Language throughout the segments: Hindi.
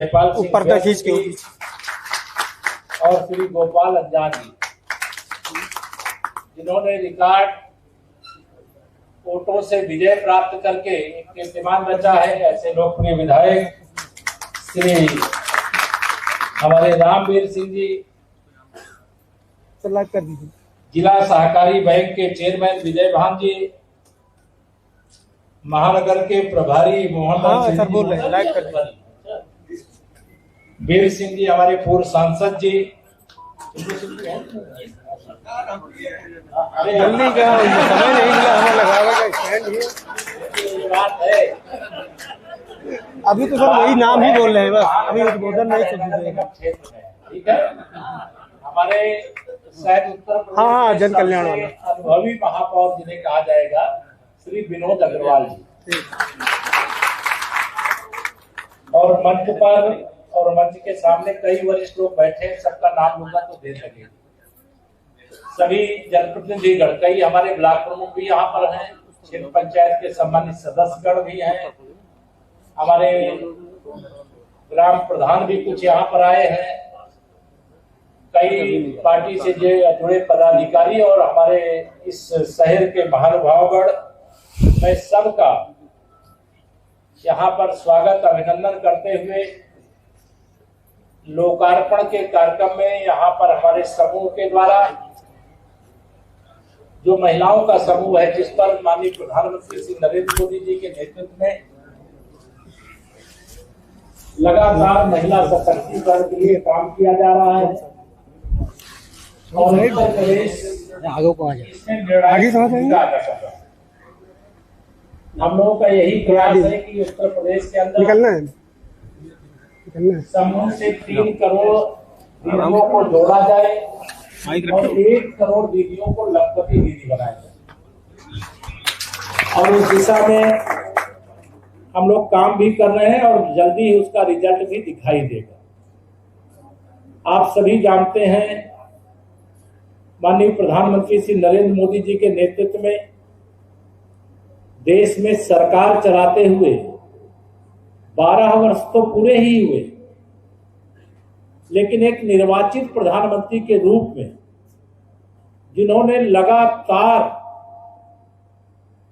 नेपाल सिंह ऊपर का खींच के और श्री गोपाल अंजानी, जिन्होंने रिकॉर्ड वोटों से विजय प्राप्त करके एक कीर्तिमान रचा है। ऐसे लोकप्रिय विधायक श्री हमारे रामवीर सिंह जी, कर दीजिए, जिला सहकारी बैंक के चेयरमैन विजय भान जी, महानगर के प्रभारी मोहन सर बोल रहे हैं, लाइक कर दीजिए। वीर सिंह जी, हमारे पूर्व सांसद जी, जल्दी क्या समय नहीं मिला, हमें लगावे का स्टैंड ही बात है। अभी तो सब वही नाम ही बोल रहे हैं, बस अभी उद्बोधन नहीं चल रहा है। ठीक है, हमारे शायद उत्तर प्रदेश हाँ, जन कल्याण वाला अनुभवी महापौर जिन्हें कहा जाएगा श्री विनोद अग्रवाल जी, और मंच पर और मंच के सामने कई वरिष्ठ लोग बैठे हैं, सबका नाम लूंगा तो देर लगेगी। सभी जनप्रतिनिधिगण, कई हमारे ब्लॉक प्रमुख भी यहाँ पर हैं, क्षेत्र पंचायत के सम्मानित सदस्यगण भी हैं, हमारे ग्राम प्रधान भी कुछ यहाँ पर आए हैं, कई पार्टी से जुड़े पदाधिकारी और हमारे इस शहर के महानुभावगण, मैं सबका यहाँ पर स्वागत अभिनंदन करते हुए लोकार्पण के कार्यक्रम में यहाँ पर हमारे समूह के द्वारा, जो महिलाओं का समूह है, जिस पर माननीय प्रधानमंत्री श्री नरेंद्र मोदी जी के नेतृत्व में लगातार महिला सशक्तिकरण के लिए काम किया जा रहा है, और उत्तर प्रदेश हम लोगों का यही प्रयास है कि उत्तर प्रदेश के अंदर निकलना है समूह से 3 करोड़ दीदियों को जोड़ा जाए और 1 करोड़ दीदियों को लखपति दीदी बनाया जाए, और उस दिशा में हम लोग काम भी कर रहे हैं और जल्दी ही उसका रिजल्ट भी दिखाई देगा। आप सभी जानते हैं, माननीय प्रधानमंत्री श्री नरेंद्र मोदी जी के नेतृत्व में देश में सरकार चलाते हुए 12 वर्ष तो पूरे ही हुए, लेकिन एक निर्वाचित प्रधानमंत्री के रूप में जिन्होंने लगातार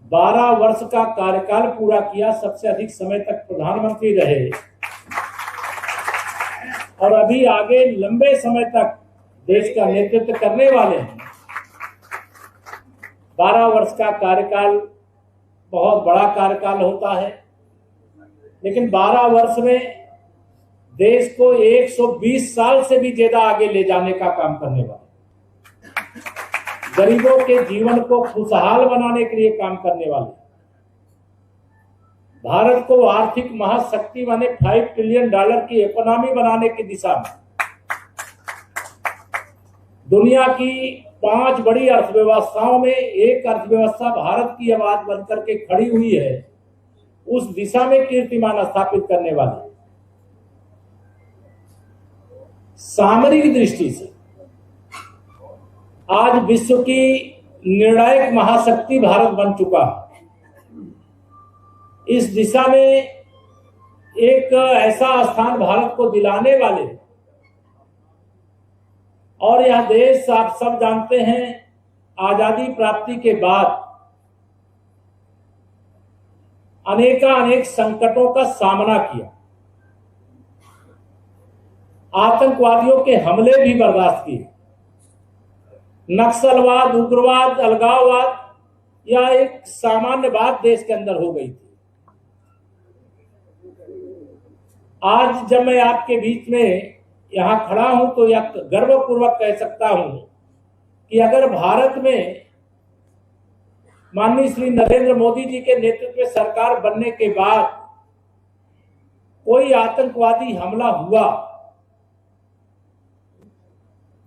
12 वर्ष का कार्यकाल पूरा किया, सबसे अधिक समय तक प्रधानमंत्री रहे, और अभी आगे लंबे समय तक देश का नेतृत्व करने वाले हैं। 12 वर्ष का कार्यकाल बहुत बड़ा कार्यकाल होता है, लेकिन 12 वर्ष में देश को 120 साल से भी ज्यादा आगे ले जाने का काम करने वाले, गरीबों के जीवन को खुशहाल बनाने के लिए काम करने वाले, भारत को आर्थिक महाशक्ति माने $5 ट्रिलियन की इकोनॉमी बनाने की दिशा में, दुनिया की 5 बड़ी अर्थव्यवस्थाओं में एक अर्थव्यवस्था भारत की आवाज बनकर के खड़ी हुई है, उस दिशा में कीर्तिमान स्थापित करने वाले, सामरिक दृष्टि से आज विश्व की निर्णायक महाशक्ति भारत बन चुका है। इस दिशा में एक ऐसा स्थान भारत को दिलाने वाले, और यह देश आप सब जानते हैं, आजादी प्राप्ति के बाद अनेक संकटों का सामना किया, आतंकवादियों के हमले भी बर्दाश्त किए, नक्सलवाद, उग्रवाद, अलगाववाद यह एक सामान्य बात देश के अंदर हो गई थी। आज जब मैं आपके बीच में यहां खड़ा हूं तो यह गर्वपूर्वक कह सकता हूं कि अगर भारत में माननीय श्री नरेंद्र मोदी जी के नेतृत्व में सरकार बनने के बाद कोई आतंकवादी हमला हुआ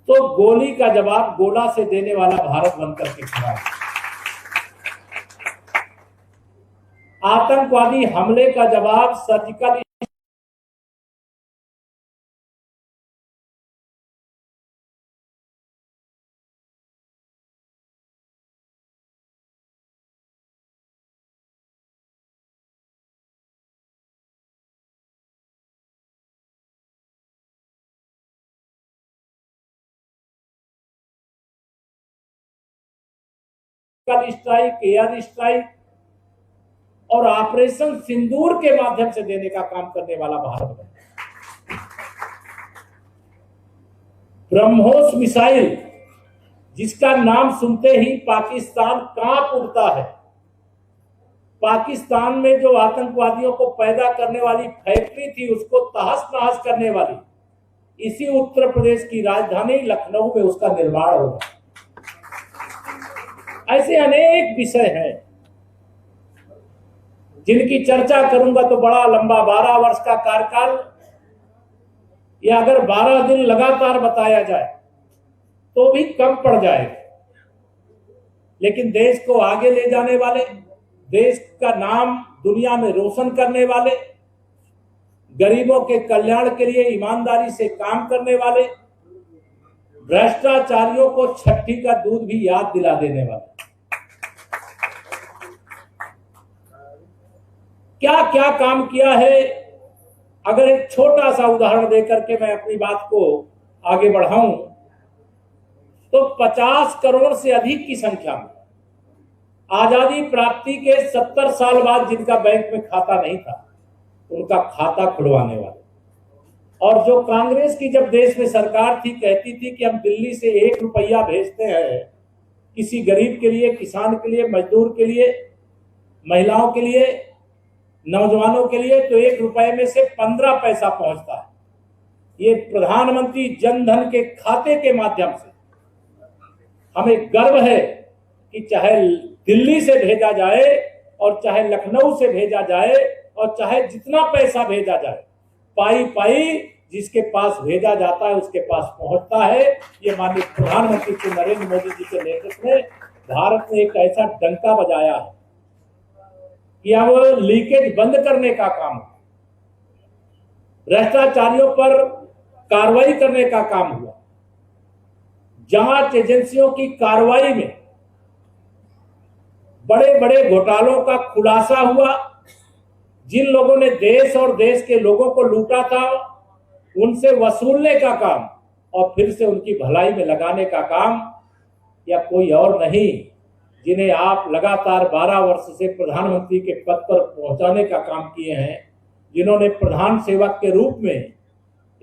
तो गोली का जवाब गोला से देने वाला भारत बनकर के खड़ा है। आतंकवादी हमले का जवाब सर्जिकल स्ट्राइक, एयर स्ट्राइक और ऑपरेशन सिंदूर के माध्यम से देने का काम करने वाला भारत बना। ब्रह्मोस मिसाइल, जिसका नाम सुनते ही पाकिस्तान कांप उठता है। पाकिस्तान में जो आतंकवादियों को पैदा करने वाली फैक्ट्री थी, उसको तहस नहस करने वाली इसी उत्तर प्रदेश की राजधानी लखनऊ में उसका निर्माण होगा। ऐसे अनेक विषय हैं जिनकी चर्चा करूंगा तो बड़ा लंबा 12 वर्ष का कार्यकाल, या अगर 12 दिन लगातार बताया जाए तो भी कम पड़ जाएगा। लेकिन देश को आगे ले जाने वाले, देश का नाम दुनिया में रोशन करने वाले, गरीबों के कल्याण के लिए ईमानदारी से काम करने वाले, भ्रष्टाचारियों को छठी का दूध भी याद दिला देने वाले, क्या क्या काम किया है। अगर एक छोटा सा उदाहरण देकर के मैं अपनी बात को आगे बढ़ाऊं तो 50 करोड़ से अधिक की संख्या में आजादी प्राप्ति के 70 साल बाद जिनका बैंक में खाता नहीं था, उनका खाता खुलवाने वाले। और जो कांग्रेस की जब देश में सरकार थी, कहती थी कि हम दिल्ली से 1 रुपया भेजते हैं किसी गरीब के लिए, किसान के लिए, मजदूर के लिए, महिलाओं के लिए, नौजवानों के लिए, तो 1 रुपए में से 15 पैसा पहुंचता है। ये प्रधानमंत्री जन धन के खाते के माध्यम से हमें गर्व है कि चाहे दिल्ली से भेजा जाए और चाहे लखनऊ से भेजा जाए और चाहे जितना पैसा भेजा जाए, पाई पाई जिसके पास भेजा जाता है उसके पास पहुंचता है। ये माननीय प्रधानमंत्री श्री नरेंद्र मोदी जी के नेतृत्व में भारत ने एक ऐसा डंका बजाया है कि अब लीकेज बंद करने का काम, भ्रष्टाचारियों पर कार्रवाई करने का काम हुआ। जांच एजेंसियों की कार्रवाई में बड़े बड़े घोटालों का खुलासा हुआ। जिन लोगों ने देश और देश के लोगों को लूटा था, उनसे वसूलने का काम और फिर से उनकी भलाई में लगाने का काम, या कोई और नहीं, जिन्हें आप लगातार 12 वर्ष से प्रधानमंत्री के पद पर पहुंचाने का काम किए हैं, जिन्होंने प्रधान सेवक के रूप में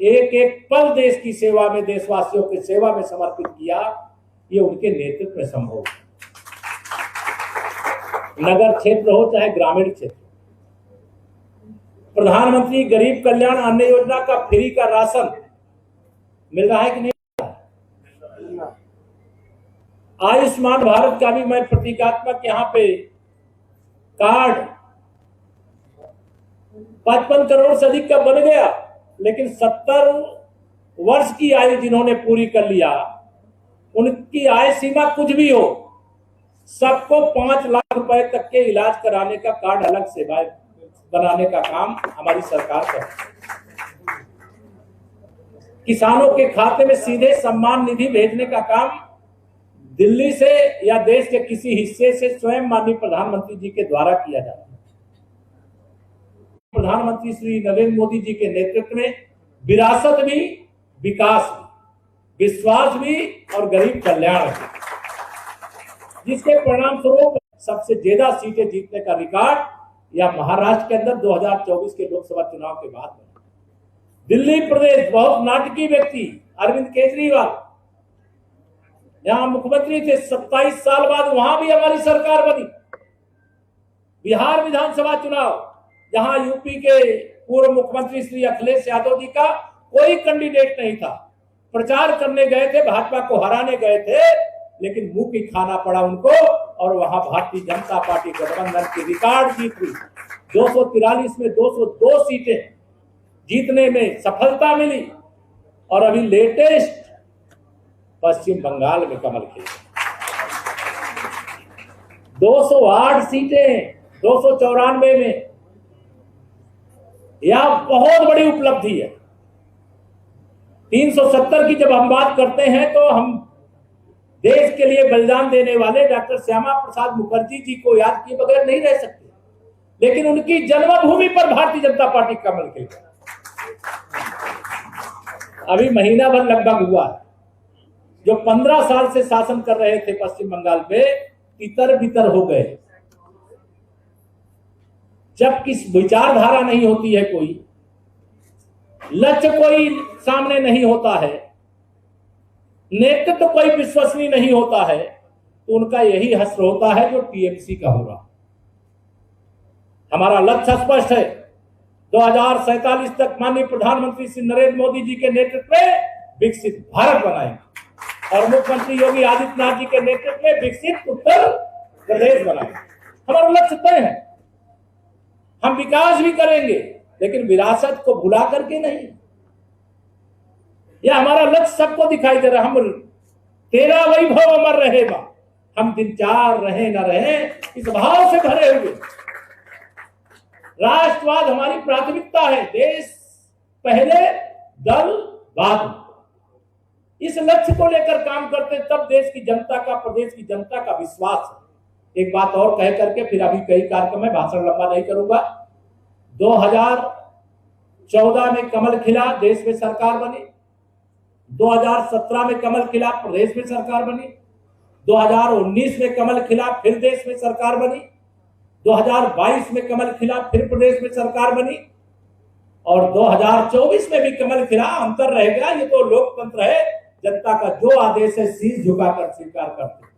एक एक पल देश की सेवा में, देशवासियों की सेवा में समर्पित किया, ये उनके नेतृत्व में संभव है। नगर क्षेत्र हो चाहे ग्रामीण क्षेत्र, प्रधानमंत्री गरीब कल्याण अन्न योजना का फ्री का राशन मिल रहा है कि नहीं? आयुष्मान भारत का भी मैं प्रतीकात्मक यहाँ पे कार्ड 55 करोड़ से अधिक का बन गया, लेकिन 70 वर्ष की आयु जिन्होंने पूरी कर लिया, उनकी आय सीमा कुछ भी हो, सबको 5 लाख रुपए तक के इलाज कराने का कार्ड अलग से बनाने का काम हमारी सरकार कर रही है। किसानों के खाते में सीधे सम्मान निधि भेजने का काम दिल्ली से या देश के किसी हिस्से से स्वयं माननीय प्रधानमंत्री जी के द्वारा किया जा रहा है। प्रधानमंत्री श्री नरेंद्र मोदी जी के नेतृत्व में विरासत भी, विकास भी, विश्वास भी और गरीब कल्याण भी, जिसके परिणाम स्वरूप सबसे ज्यादा सीटें जीतने का रिकॉर्ड या महाराष्ट्र के अंदर 2024 के लोकसभा चुनाव के बाद बना। दिल्ली प्रदेश, बहुत नाटकीय व्यक्ति अरविंद केजरीवाल यहां मुख्यमंत्री थे, 27 साल बाद वहां भी हमारी सरकार बनी। बिहार विधानसभा चुनाव, जहां यूपी के पूर्व मुख्यमंत्री श्री अखिलेश यादव जी का कोई कैंडिडेट नहीं था, प्रचार करने गए थे, भाजपा को हराने गए थे, लेकिन मुंह की खाना पड़ा उनको, और वहां भारतीय जनता पार्टी गठबंधन की रिकॉर्ड जीत हुई। 243 में 202 सीटें जीतने में सफलता मिली, और अभी लेटेस्ट पश्चिम बंगाल में कमल खिले। 208 सीटें 294 में, यह बहुत बड़ी उपलब्धि है। 370 की जब हम बात करते हैं तो हम देश के लिए बलिदान देने वाले डॉक्टर श्यामा प्रसाद मुखर्जी जी को याद किए बगैर नहीं रह सकते, लेकिन उनकी जन्मभूमि पर भारतीय जनता पार्टी कमल खिल गई। अभी महीना भर लगभग हुआ है, जो 15 साल से शासन कर रहे थे पश्चिम बंगाल पे, तितर बितर हो गए। जब किस विचारधारा नहीं होती है, कोई लक्ष्य कोई सामने नहीं होता है, नेतृत्व कोई विश्वसनीय नहीं होता है, तो उनका यही हश्र होता है जो टीएमसी का हो रहा। हमारा लक्ष्य स्पष्ट है, 2047 तक माननीय प्रधानमंत्री श्री नरेंद्र मोदी जी के नेतृत्व में विकसित भारत बनाएंगे और मुख्यमंत्री योगी आदित्यनाथ जी के नेतृत्व में विकसित उत्तर प्रदेश बनाएंगे। हमारा लक्ष्य तय है। हम विकास भी करेंगे, लेकिन विरासत को भुला करके नहीं। यह हमारा लक्ष्य सबको दिखाई दे रहा। हम तेरा वैभव अमर रहेगा, हम दिन चार रहे न रहे, इस भाव से भरे हुए। राष्ट्रवाद हमारी प्राथमिकता है, देश पहले दल बाद। इस लक्ष्य को लेकर काम करते, तब देश की जनता का, प्रदेश की जनता का विश्वास है। एक बात और कह करके फिर अभी कई कार्यक्रम में भाषण लंबा नहीं करूंगा। 2014 में कमल खिला, देश में सरकार बनी। 2017 में कमल खिला, प्रदेश में सरकार बनी। 2019 में कमल खिला, फिर देश में सरकार बनी। 2022 में कमल खिला, फिर प्रदेश में सरकार बनी। और 2024 में भी कमल खिला। अंतर रहेगा, ये तो लोकतंत्र है, जनता का जो आदेश है शीश झुकाकर स्वीकार करते।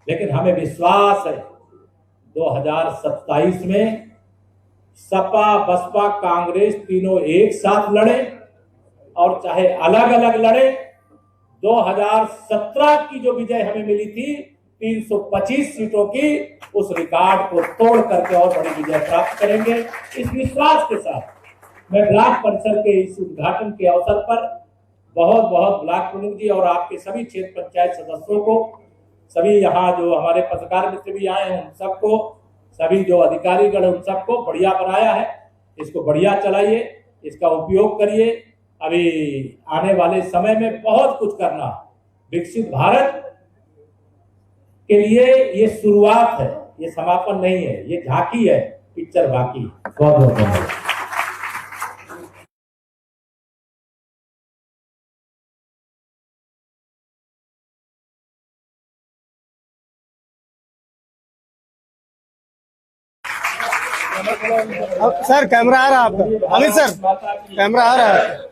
लेकिन हमें विश्वास है 2027 में सपा, बसपा, कांग्रेस तीनों एक साथ लड़े, और चाहे अलग अलग लड़े। 2017 की जो विजय हमें मिली थी 325 सीटों की, उस रिकॉर्ड को तोड़ करके और बड़ी विजय प्राप्त करेंगे। इस विश्वास के साथ मैं ब्लॉक परिषद के इस उद्घाटन के अवसर पर बहुत बहुत ब्लॉक प्रमुख जी और आपके सभी क्षेत्र पंचायत सदस्यों को, सभी यहाँ जो हमारे पत्रकार मित्र भी आए हैं उन सबको, सभी जो अधिकारीगण उन सबको बढ़िया बनाया है। इसको बढ़िया चलाइए, इसका उपयोग करिए। अभी आने वाले समय में बहुत कुछ करना। विकसित भारत के लिए ये शुरुआत है, ये समापन नहीं है, ये झांकी है, पिक्चर बाकी। बहुत बहुत धन्यवाद। सर कैमरा आ रहा है आपका, अमित सर कैमरा आ रहा है।